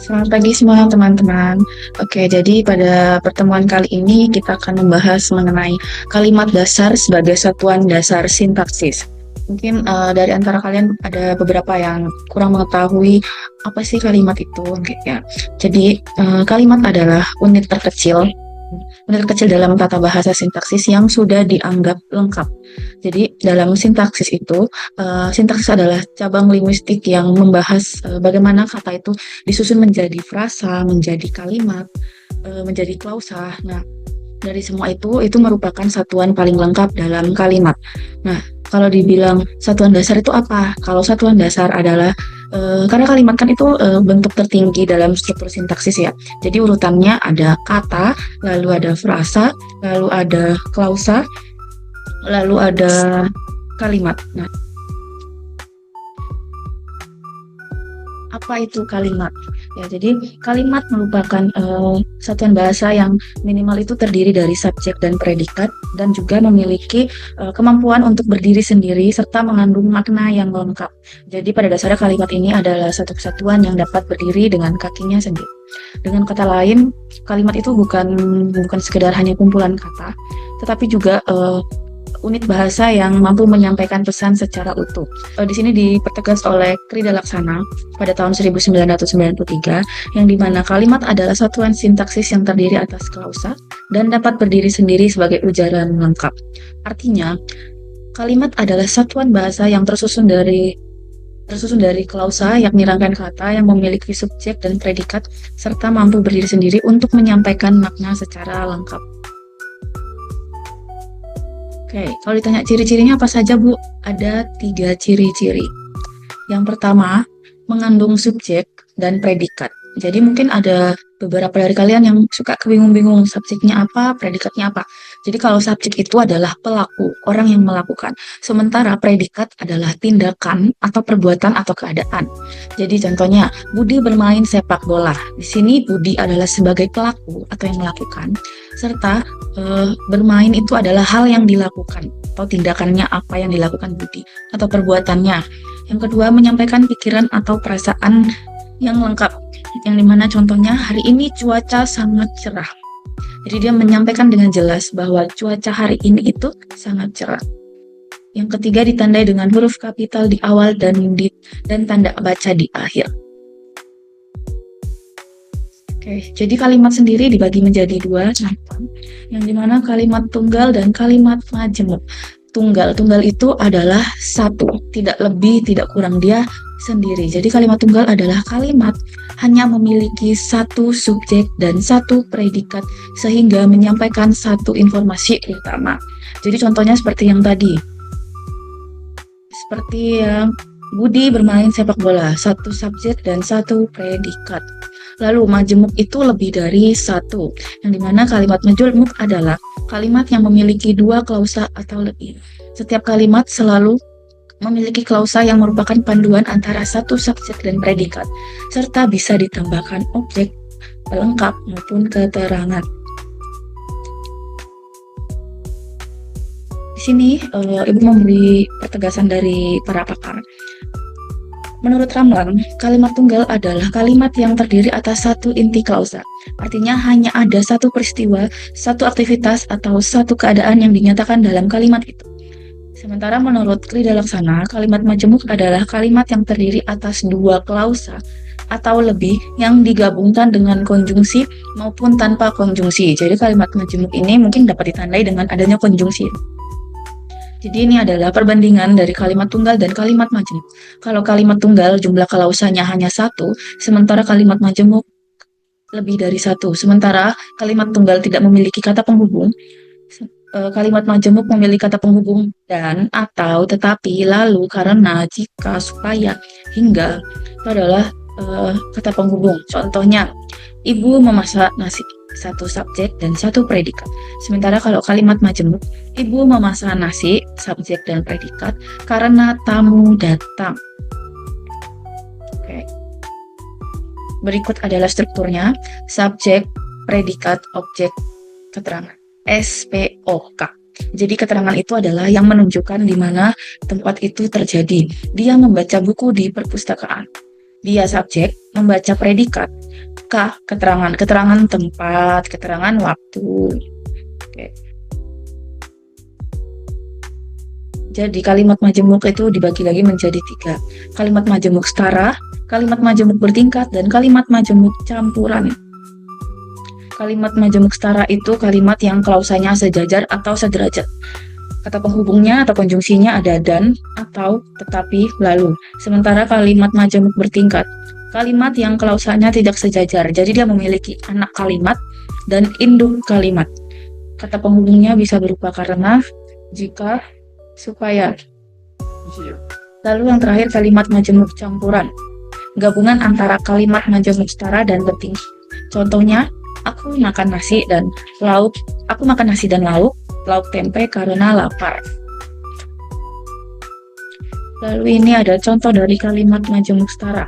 Selamat pagi semua teman-teman. Oke, jadi pada pertemuan kali ini kita akan membahas mengenai kalimat dasar sebagai satuan dasar sintaksis. Mungkin dari antara kalian ada beberapa yang kurang mengetahui apa sih kalimat itu, gitu ya. Jadi kalimat adalah unit terkecil dalam tata bahasa sintaksis yang sudah dianggap lengkap. Jadi dalam sintaksis itu, sintaksis adalah cabang linguistik yang membahas bagaimana kata itu disusun menjadi frasa, menjadi kalimat, menjadi klausa. Nah, dari semua itu merupakan satuan paling lengkap dalam kalimat. Nah, kalau dibilang satuan dasar itu apa? Kalau satuan dasar adalah karena kalimat kan itu bentuk tertinggi dalam struktur sintaksis ya. Jadi urutannya ada kata, lalu ada frasa, lalu ada klausa, lalu ada kalimat. Nah, apa itu kalimat? Ya, jadi kalimat merupakan satuan bahasa yang minimal itu terdiri dari subjek dan predikat dan juga memiliki kemampuan untuk berdiri sendiri serta mengandung makna yang lengkap. Jadi pada dasarnya kalimat ini adalah satu kesatuan yang dapat berdiri dengan kakinya sendiri. Dengan kata lain, kalimat itu bukan sekedar hanya kumpulan kata, tetapi juga unit bahasa yang mampu menyampaikan pesan secara utuh. Di sini dipertegas oleh Krida Laksana pada tahun 1993, yang dimana kalimat adalah satuan sintaksis yang terdiri atas klausa dan dapat berdiri sendiri sebagai ujaran lengkap. Artinya, kalimat adalah satuan bahasa yang tersusun dari klausa, yakni rangkaian kata yang memiliki subjek dan predikat, serta mampu berdiri sendiri untuk menyampaikan makna secara lengkap. Oke, kalau ditanya ciri-cirinya apa saja, Bu? Ada 3 ciri-ciri. Yang pertama, mengandung subjek dan predikat. Jadi mungkin ada beberapa dari kalian yang suka kebingung-bingung subjeknya apa, predikatnya apa. Jadi kalau subjek itu adalah pelaku, orang yang melakukan. Sementara predikat adalah tindakan atau perbuatan atau keadaan. Jadi contohnya, Budi bermain sepak bola. Di sini Budi adalah sebagai pelaku atau yang melakukan. Serta bermain itu adalah hal yang dilakukan atau tindakannya apa yang dilakukan Budi atau perbuatannya. Yang kedua, menyampaikan pikiran atau perasaan yang lengkap, yang dimana contohnya hari ini cuaca sangat cerah. Jadi dia menyampaikan dengan jelas bahwa cuaca hari ini itu sangat cerah. Yang ketiga, ditandai dengan huruf kapital di awal dan tanda baca di akhir. Oke, jadi kalimat sendiri dibagi menjadi 2 macam, yang dimana kalimat tunggal dan kalimat majemuk. Tunggal itu adalah satu, tidak lebih, tidak kurang, dia sendiri. Jadi kalimat tunggal adalah kalimat hanya memiliki satu subjek dan satu predikat sehingga menyampaikan satu informasi utama. Jadi contohnya seperti yang tadi. Seperti yang Budi bermain sepak bola, satu subjek dan satu predikat. Lalu majemuk itu lebih dari satu, yang dimana kalimat majemuk adalah kalimat yang memiliki 2 klausa atau lebih. Setiap kalimat selalu memiliki klausa yang merupakan panduan antara satu subjek dan predikat, serta bisa ditambahkan objek, pelengkap, maupun keterangan. Di sini Ibu memberi pertegasan dari para pakar. Menurut Ramlan, kalimat tunggal adalah kalimat yang terdiri atas satu inti klausa. Artinya hanya ada satu peristiwa, satu aktivitas, atau satu keadaan yang dinyatakan dalam kalimat itu. Sementara menurut Krida Laksana, kalimat majemuk adalah kalimat yang terdiri atas 2 klausa atau lebih yang digabungkan dengan konjungsi maupun tanpa konjungsi. Jadi kalimat majemuk ini mungkin dapat ditandai dengan adanya konjungsi. Jadi ini adalah perbandingan dari kalimat tunggal dan kalimat majemuk. Kalau kalimat tunggal jumlah klausanya hanya 1, sementara kalimat majemuk lebih dari 1. Sementara kalimat tunggal tidak memiliki kata penghubung, kalimat majemuk memiliki kata penghubung dan, atau, tetapi, lalu, karena, jika, supaya, hingga. Itu adalah kata penghubung. Contohnya, Ibu memasak nasi, satu subjek dan satu predikat. Sementara kalau kalimat majemuk, Ibu memasak nasi, subjek dan predikat, karena tamu datang. Oke. Berikut adalah strukturnya: subjek, predikat, objek, keterangan. SPOK. Jadi keterangan itu adalah yang menunjukkan di mana tempat itu terjadi. Dia membaca buku di perpustakaan. Dia subjek, membaca predikat. K, keterangan tempat, keterangan waktu. Oke. Jadi kalimat majemuk itu dibagi lagi menjadi 3. Kalimat majemuk setara, kalimat majemuk bertingkat, dan kalimat majemuk campuran. Kalimat majemuk setara itu kalimat yang klausanya sejajar atau sederajat. Kata penghubungnya atau konjungsinya ada dan, atau, tetapi, lalu. Sementara kalimat majemuk bertingkat, kalimat yang klausanya tidak sejajar. Jadi dia memiliki anak kalimat dan induk kalimat. Kata penghubungnya bisa berupa karena, jika, supaya. Lalu yang terakhir kalimat majemuk campuran, gabungan antara kalimat majemuk setara dan bertingkat. Contohnya, aku makan nasi dan lauk, lauk tempe karena lapar. Lalu ini ada contoh dari kalimat majemuk setara.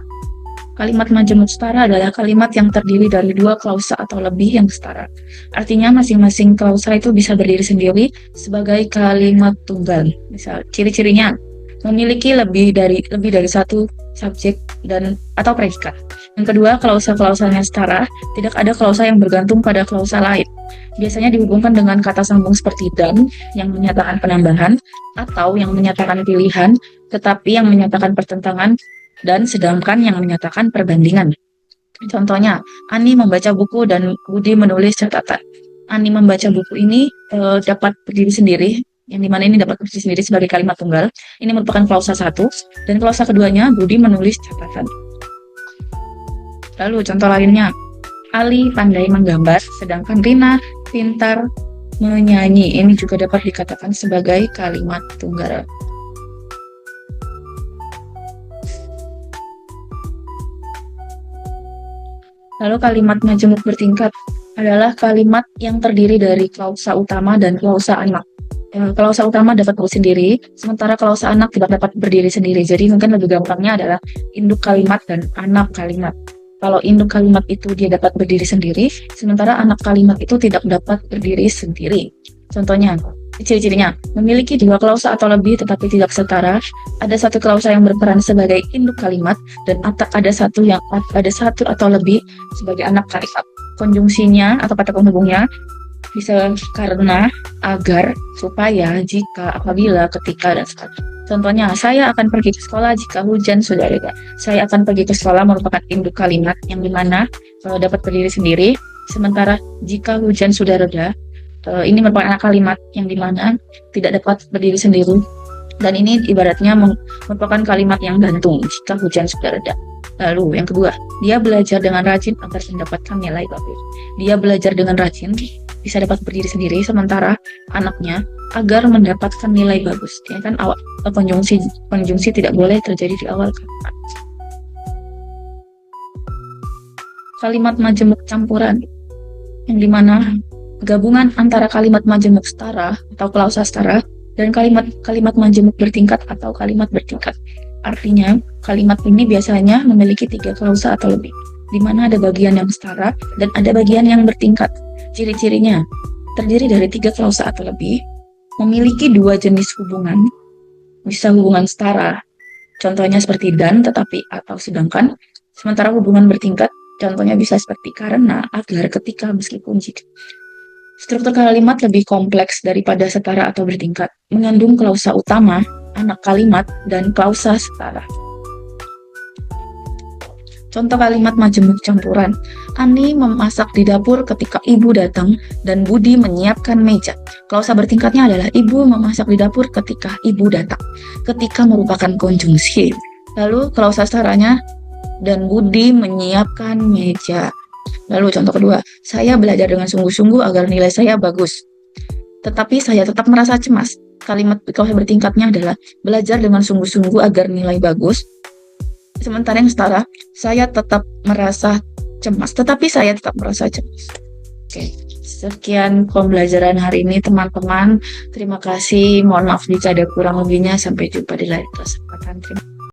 Kalimat majemuk setara adalah kalimat yang terdiri dari 2 klausa atau lebih yang setara. Artinya masing-masing klausa itu bisa berdiri sendiri sebagai kalimat tunggal. Misal ciri-cirinya memiliki lebih dari satu subjek dan atau predikat. Yang kedua, klausa-klausanya setara, tidak ada klausa yang bergantung pada klausa lain. Biasanya dihubungkan dengan kata sambung seperti dan yang menyatakan penambahan atau yang menyatakan pilihan, tetapi yang menyatakan pertentangan, dan sedangkan yang menyatakan perbandingan. Contohnya, Ani membaca buku dan Budi menulis catatan. Ani membaca buku ini dapat berdiri sendiri, yang dimana ini dapat berdiri sendiri sebagai kalimat tunggal. Ini merupakan klausa 1, dan klausa keduanya Budi menulis catatan. Lalu contoh lainnya, Ali pandai menggambar, sedangkan Rina pintar menyanyi. Ini juga dapat dikatakan sebagai kalimat tunggal. Lalu kalimat majemuk bertingkat adalah kalimat yang terdiri dari klausa utama dan klausa anak. Klausa utama dapat berdiri sendiri, sementara klausa anak tidak dapat berdiri sendiri. Jadi mungkin lebih gampangnya adalah induk kalimat dan anak kalimat. Kalau induk kalimat itu dia dapat berdiri sendiri, sementara anak kalimat itu tidak dapat berdiri sendiri. Contohnya, ciri-cirinya memiliki 2 klausa atau lebih tetapi tidak setara. Ada 1 klausa yang berperan sebagai induk kalimat dan ada satu atau lebih sebagai anak kalimat. Konjungsinya atau kata penghubungnya bisa karena, agar, supaya, jika, apabila, ketika, dan sebagainya. Contohnya, saya akan pergi ke sekolah jika hujan sudah reda. Saya akan pergi ke sekolah merupakan induk kalimat yang dimana dapat berdiri sendiri. Sementara jika hujan sudah reda, ini merupakan anak kalimat yang dimana tidak dapat berdiri sendiri. Dan ini ibaratnya merupakan kalimat yang gantung jika hujan sudah reda. Lalu yang kedua, dia belajar dengan rajin agar mendapatkan nilai bagus. Dia belajar dengan rajin bisa dapat berdiri sendiri, sementara anaknya agar mendapatkan nilai bagus. Ya kan, konjungsi tidak boleh terjadi di awal kata. Kalimat majemuk campuran, yang dimana gabungan antara kalimat majemuk setara atau klausa setara dan kalimat majemuk bertingkat atau kalimat bertingkat. Artinya, kalimat ini biasanya memiliki 3 klausa atau lebih, di mana ada bagian yang setara dan ada bagian yang bertingkat. Ciri-cirinya terdiri dari 3 klausa atau lebih, memiliki 2 jenis hubungan, bisa hubungan setara, contohnya seperti dan, tetapi, atau sedangkan, sementara hubungan bertingkat, contohnya bisa seperti karena, agar, ketika, meskipun, jika. Struktur kalimat lebih kompleks daripada setara atau bertingkat, mengandung klausa utama, anak kalimat, dan klausa setara. Contoh kalimat majemuk campuran. Ani memasak di dapur ketika ibu datang dan Budi menyiapkan meja. Klausa bertingkatnya adalah ibu memasak di dapur ketika ibu datang. Ketika merupakan konjungsi. Lalu klausa setaranya dan Budi menyiapkan meja. Lalu contoh kedua, saya belajar dengan sungguh-sungguh agar nilai saya bagus. Tetapi saya tetap merasa cemas. Kalimat klausa bertingkatnya adalah belajar dengan sungguh-sungguh agar nilai bagus. Sementara yang setara, saya tetap merasa cemas, tetapi saya tetap merasa cemas. Oke, sekian pembelajaran hari ini teman-teman. Terima kasih, mohon maaf jika ada kurang lebihnya. Sampai jumpa di lain kesempatan. Terima kasih.